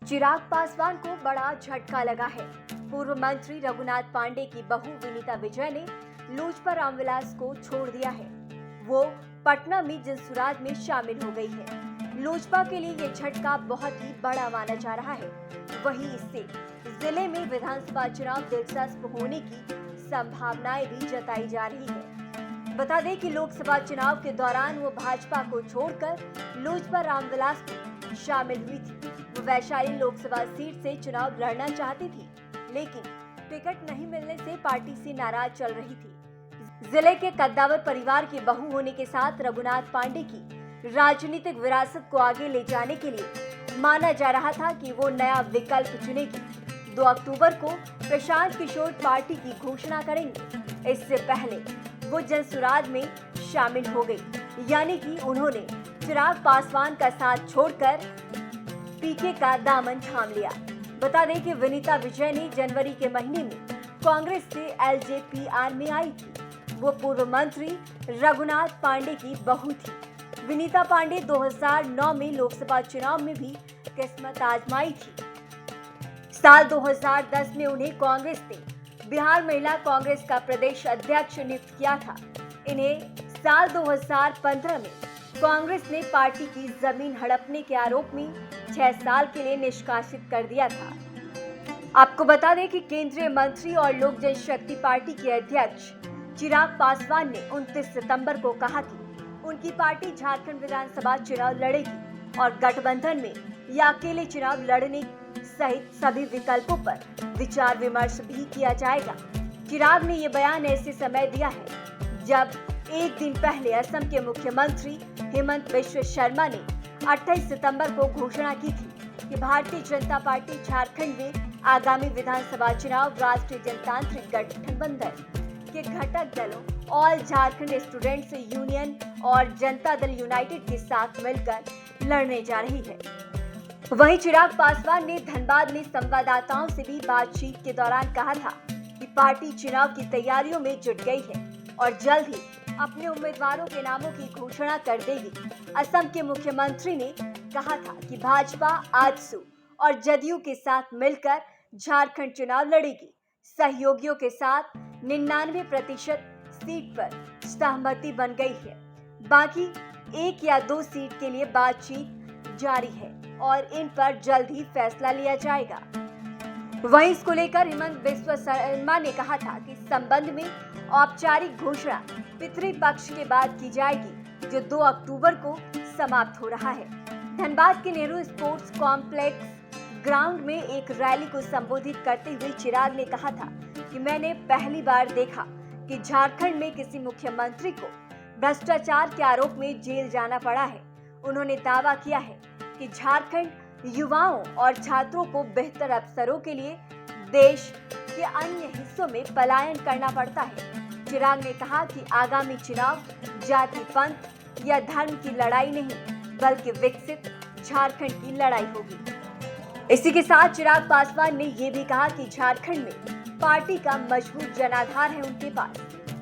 चिराग पासवान को बड़ा झटका लगा है। पूर्व मंत्री रघुनाथ पांडे की बहू विनीता विजय ने लोजपा रामविलास को छोड़ दिया है। वो पटना में जनसुराज में शामिल हो गई है। लोजपा के लिए ये झटका बहुत ही बड़ा माना जा रहा है। वहीं इससे जिले में विधानसभा चुनाव दिलचस्प होने की संभावनाएं भी जताई जा रही है। बता दें कि लोकसभा चुनाव के दौरान वो भाजपा को छोड़कर लोजपा रामविलास में शामिल हुई थी। वो वैशाली लोकसभा सीट से चुनाव लड़ना चाहती थी, लेकिन टिकट नहीं मिलने से पार्टी से नाराज चल रही थी। जिले के कद्दावर परिवार की बहू होने के साथ रघुनाथ पांडे की राजनीतिक विरासत को आगे ले जाने के लिए माना जा रहा था कि वो नया विकल्प चुनेगी। 2 अक्टूबर को प्रशांत किशोर पार्टी की घोषणा करेंगे। इससे पहले वो जनसुराज में शामिल हो गई, यानी कि उन्होंने चिराग पासवान का साथ छोड़कर पीके का दामन थाम लिया। बता दें कि विनीता विजय ने जनवरी के महीने में कांग्रेस से एलजेपीआर में आई थी। वो पूर्व मंत्री रघुनाथ पांडे की बहू थी। विनीता पांडे 2009 में लोकसभा चुनाव में भी किस्मत आजमाई थी। साल 2010 में उन्हें कांग्रेस ने बिहार महिला कांग्रेस का प्रदेश अध्यक्ष नियुक्त किया था। इन्हें साल 2015 में कांग्रेस ने पार्टी की जमीन हड़पने के आरोप में 6 साल के लिए निष्कासित कर दिया था। आपको बता दें कि केंद्रीय मंत्री और लोक जनशक्ति पार्टी के अध्यक्ष चिराग पासवान ने 29 सितंबर को कहा कि उनकी पार्टी झारखंड विधानसभा चुनाव लड़ेगी और गठबंधन में या अकेले चुनाव लड़ने सहित सभी विकल्पों पर विचार विमर्श भी किया जाएगा। चिराग ने ये बयान ऐसे समय दिया है जब एक दिन पहले असम के मुख्यमंत्री हेमंत बिश्व शर्मा ने 28 सितंबर को घोषणा की थी कि भारतीय जनता पार्टी झारखंड में आगामी विधानसभा चुनाव राष्ट्रीय जनतांत्रिक गठबंधन के घटक दलों ऑल झारखंड स्टूडेंट्स यूनियन और जनता दल यूनाइटेड के साथ मिलकर लड़ने जा रही है। वहीं चिराग पासवान ने धनबाद में संवाददाताओं से भी बातचीत के दौरान कहा था कि पार्टी चुनाव की तैयारियों में जुट गई है और जल्द ही अपने उम्मीदवारों के नामों की घोषणा कर देगी। असम के मुख्यमंत्री ने कहा था कि भाजपा आजसू और जदयू के साथ मिलकर झारखंड चुनाव लड़ेगी। सहयोगियों के साथ 99% सीट पर सहमति बन गई है। बाकी 1 या 2 सीट के लिए बातचीत जारी है और इन पर जल्द ही फैसला लिया जाएगा। वहीं इसको लेकर हेमंत बिश्व शर्मा ने कहा था कि इस संबंध में औपचारिक घोषणा पितृपक्ष के बाद की जाएगी, जो 2 अक्टूबर को समाप्त हो रहा है। धनबाद के नेहरू स्पोर्ट्स कॉम्प्लेक्स ग्राउंड में एक रैली को संबोधित करते हुए चिराग ने कहा था कि मैंने पहली बार देखा कि झारखंड में किसी मुख्यमंत्री को भ्रष्टाचार के आरोप में जेल जाना पड़ा है। उन्होंने दावा किया है कि झारखंड युवाओं और छात्रों को बेहतर अवसरों के लिए देश के अन्य हिस्सों में पलायन करना पड़ता है। चिराग ने कहा कि आगामी चुनाव जाति पंथ या धर्म की लड़ाई नहीं, बल्कि विकसित झारखंड की लड़ाई होगी। इसी के साथ चिराग पासवान ने ये भी कहा कि झारखंड में पार्टी का मजबूत जनाधार है उनके पास।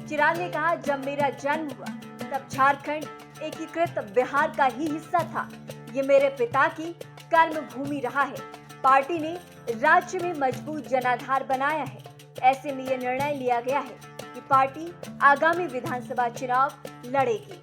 चिराग ने कहा, जब मेरा जन्म हुआ तब झारखंड एकीकृत बिहार का ही हिस्सा था। ये मेरे पिता की कर्म भूमि रहा है। पार्टी ने राज्य में मजबूत जनाधार बनाया है। ऐसे में ये निर्णय लिया गया है कि पार्टी आगामी विधानसभा चुनाव लड़ेगी।